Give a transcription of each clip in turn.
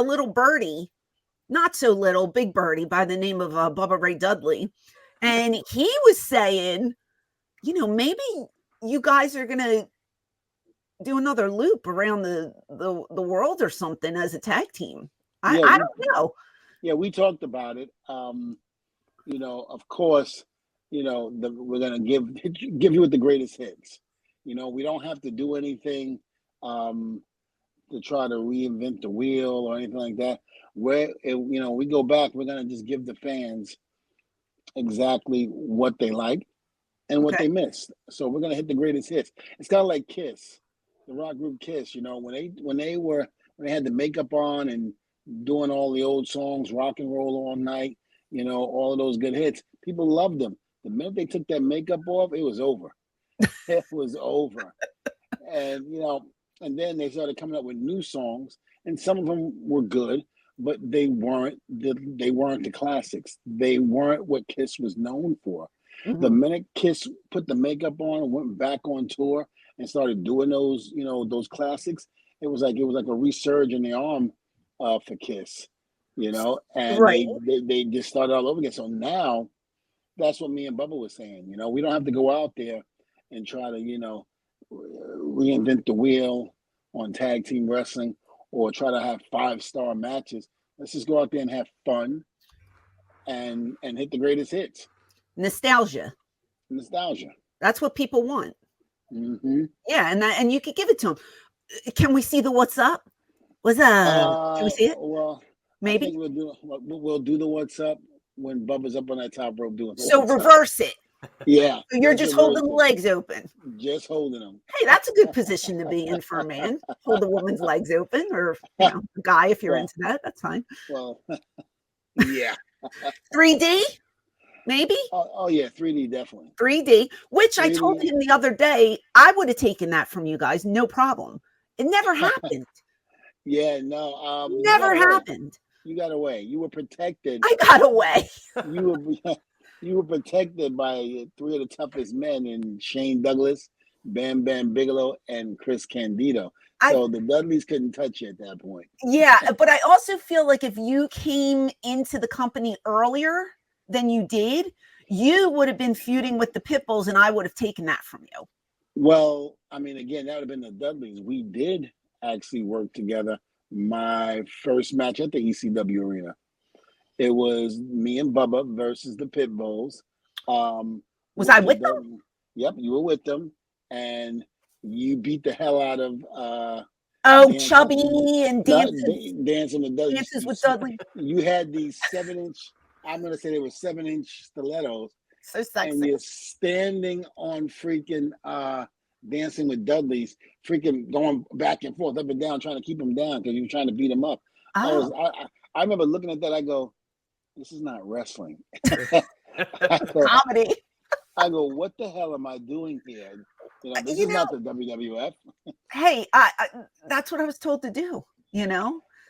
a little birdie, not so little, big birdie by the name of Bubba Ray Dudley. And he was saying, maybe you guys are going to do another loop around the world or something as a tag team. I don't know. Yeah, we talked about it. Of course, we're gonna give you with the greatest hits. We don't have to do anything to try to reinvent the wheel or anything like that. We go back, we're gonna just give the fans exactly what they like and what they missed. So we're gonna hit the greatest hits. It's kind of like Kiss, the rock group Kiss. When they had the makeup on and doing all the old songs, rock and roll all night, all of those good hits. People loved them. The minute they took that makeup off, it was over. It was over. And, and then they started coming up with new songs, and some of them were good, but they weren't the classics. They weren't what Kiss was known for. Mm-hmm. The minute Kiss put the makeup on and went back on tour and started doing those, those classics, it was like a resurge in the arm for Kiss, and right. they just started all over again. So now that's what me and Bubba was saying. We don't have to go out there and try to, reinvent the wheel on tag team wrestling or try to have 5-star matches. Let's just go out there and have fun and hit the greatest hits. Nostalgia. That's what people want. Mm-hmm. Yeah, and you could give it to them. Can we see the what's up? Can we see it? Well, maybe I think we'll do the what's up when Bubba's up on that top rope doing. So reverse it. Yeah. You're just holding the legs open. Just holding them. Hey, that's a good position to be in for a man. Hold a woman's legs open, or a guy if you're into that. That's fine. Well, yeah. 3D, maybe. Oh yeah, 3D definitely. 3D, which 3D. I told him the other day, I would have taken that from you guys, no problem. It never happened. Yeah, no. Never happened. You got away. You were protected. I got away. You were protected by 3 of the toughest men in Shane Douglas, Bam Bam Bigelow, and Chris Candido. So the Dudleys couldn't touch you at that point. Yeah, but I also feel like if you came into the company earlier than you did, you would have been feuding with the Pitbulls, and I would have taken that from you. Well, I mean, again, that would have been the Dudleys. We did actually work together. My first match at the ECW arena. It was me and Bubba versus the Pitbulls. Was I with them? Yep, you were with them, and you beat the hell out of Chubby and dancing with Dudley. Dances with Dudley. You had these 7-inch. I'm gonna say they were 7-inch stilettos. So sexy. And you're standing on freaking Dancing with Dudleys, freaking going back and forth, up and down, trying to keep them down because you were trying to beat them up. Oh. I remember looking at that. I go, this is not wrestling. Comedy. I go, what the hell am I doing here? This is not the WWF. Hey, I that's what I was told to do,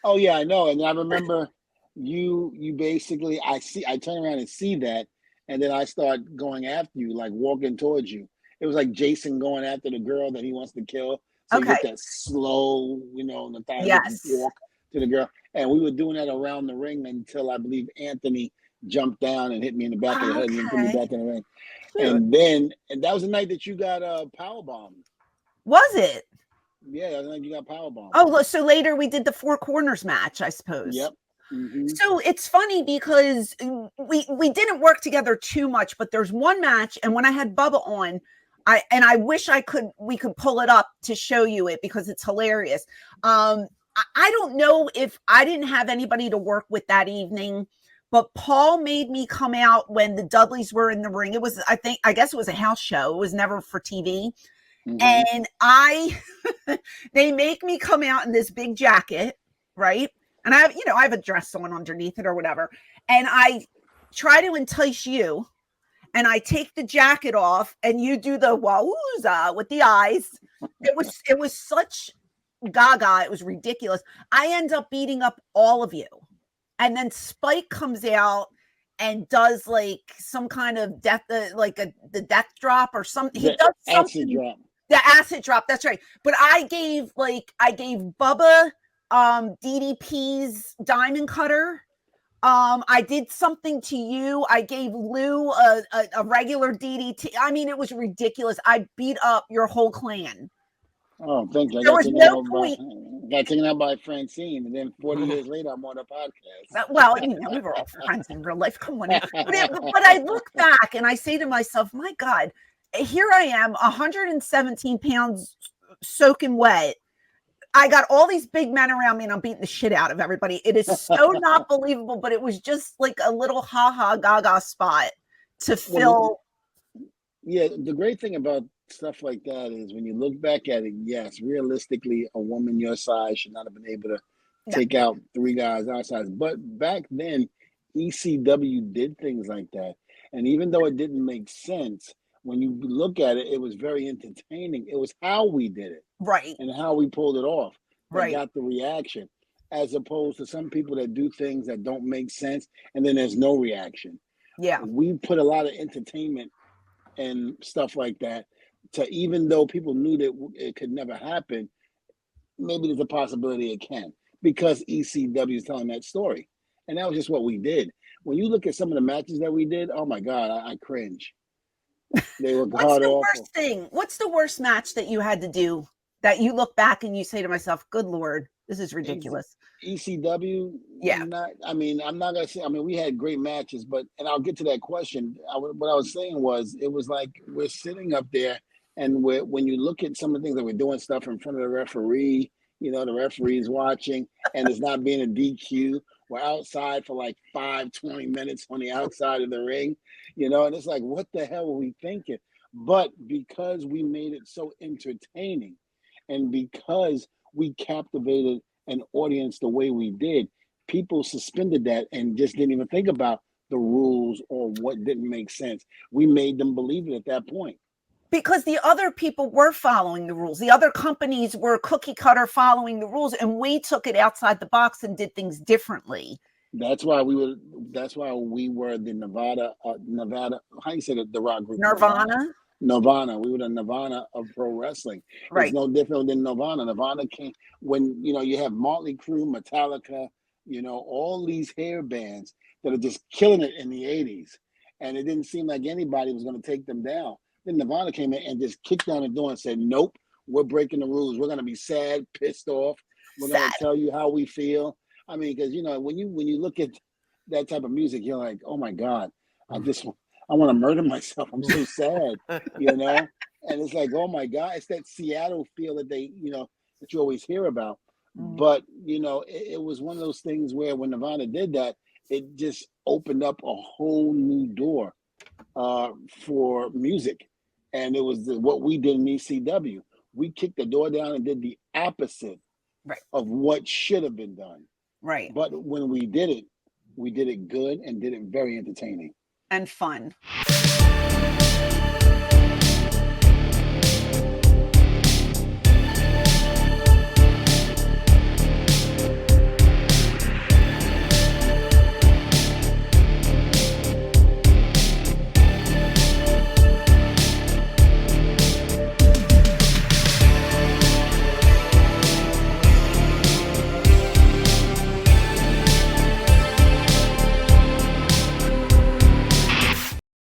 Oh yeah, I know. And I remember you basically, I turn around and see that, and then I start going after you, like walking towards you. It was like Jason going after the girl that he wants to kill. So you get that slow, yes. walk to the girl. And we were doing that around the ring until I believe Anthony jumped down and hit me in the back of the head and put me back in the ring. Cute. And that was the night that you got powerbombed. Was it? Yeah, that was the night you got powerbombed. Oh, so later we did the Four Corners match, I suppose. Yep. Mm-hmm. So it's funny because we didn't work together too much, but there's one match, and when I had Bubba on, I wish we could pull it up to show you it because it's hilarious. I don't know if I didn't have anybody to work with that evening, but Paul made me come out when the Dudleys were in the ring. It was, I guess it was a house show. It was never for TV. Mm-hmm. And they make me come out in this big jacket, right? And I have a dress on underneath it or whatever. And I try to entice you. And I take the jacket off and you do the wowza with the eyes. It was such gaga. It was ridiculous. I end up beating up all of you. And then Spike comes out and does like some kind of death, the death drop or something. He does something. Acid drop. The acid drop. That's right. But I gave Bubba DDP's diamond cutter. I did something to you. I gave Lou a regular DDT. I mean, it was ridiculous. I beat up your whole clan. Oh, thank you. There was no point. Got taken out by Francine, and then 40 years later, I'm on a podcast. Well, you know, we were all friends in real life. Come on. But I look back and I say to myself, my God, here I am, 117 pounds soaking wet. I got all these big men around me and I'm beating the shit out of everybody. It is so not believable, but it was just like a little ha-ha gaga spot to fill. Yeah, the great thing about stuff like that is when you look back at it, yes, realistically, a woman your size should not have been able to take out 3 guys our size. But back then, ECW did things like that. And even though it didn't make sense, when you look at it, it was very entertaining. It was how we did it. Right. And how we pulled it off. Right. Got the reaction. As opposed to some people that do things that don't make sense and then there's no reaction. Yeah. We put a lot of entertainment and stuff like that to, even though people knew that it could never happen, maybe there's a possibility it can because ECW is telling that story. And that was just what we did. When you look at some of the matches that we did, oh my God, I cringe. They were god awful. What's the worst thing? What's the worst match that you had to do that you look back and you say to myself, good Lord, this is ridiculous? ECW? Yeah. I'm not going to say, we had great matches, but, and I'll get to that question. What I was saying was, it was like we're sitting up there and when you look at some of the things that we're doing stuff in front of the referee, you know, the referee's watching and it's not being a DQ. We're outside for like 20 minutes on the outside of the ring, you know, and it's like, what the hell were we thinking? But because we made it so entertaining and because we captivated an audience the way we did, people suspended that and just didn't even think about the rules or what didn't make sense. We made them believe it at that point. Because the other people were following the rules. The other companies were cookie cutter following the rules, and we took it outside the box and did things differently. That's why we were the Nevada. How you say the rock group? Nirvana. We were the Nirvana of pro wrestling. Right. It's no different than Nirvana. Nirvana came when, you know, you have Motley Crue, Metallica, you know, all these hair bands that are just killing it in the 80s. And it didn't seem like anybody was going to take them down. Then Nirvana came in and just kicked down the door and said, nope, we're breaking the rules. We're going to be sad, pissed off. We're going to tell you how we feel. I mean, because, you know, when you look at that type of music, you're like, oh, my God, I want to murder myself. I'm so sad, you know? And it's like, oh, my God, it's that Seattle feel that that you always hear about. But, you know, it was one of those things where when Nirvana did that, it just opened up a whole new door for music. And it was what we did in ECW. We kicked the door down and did the opposite of what should have been done. Right. But when we did it good and did it very entertaining. And fun.